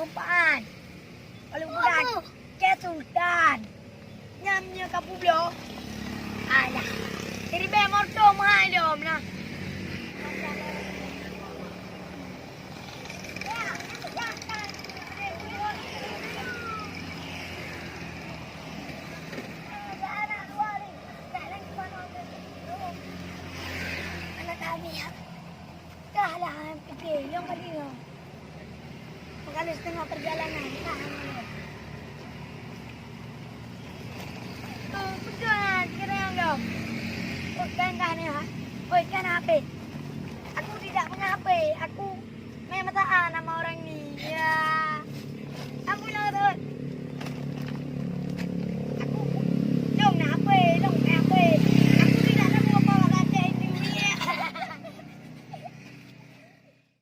tumpaan. Kalau bukan, ke sultan. Nyamnya kapu blo. Alah. Jadi be motor mahal dom nah. Kalah gede yang kali yo. Makanya setengah perjalanan tahan dulu. Tuh, betul kira yang dong. Bukan ya. Bukan HP. Aku tidak punya HP. Aku memang tak nama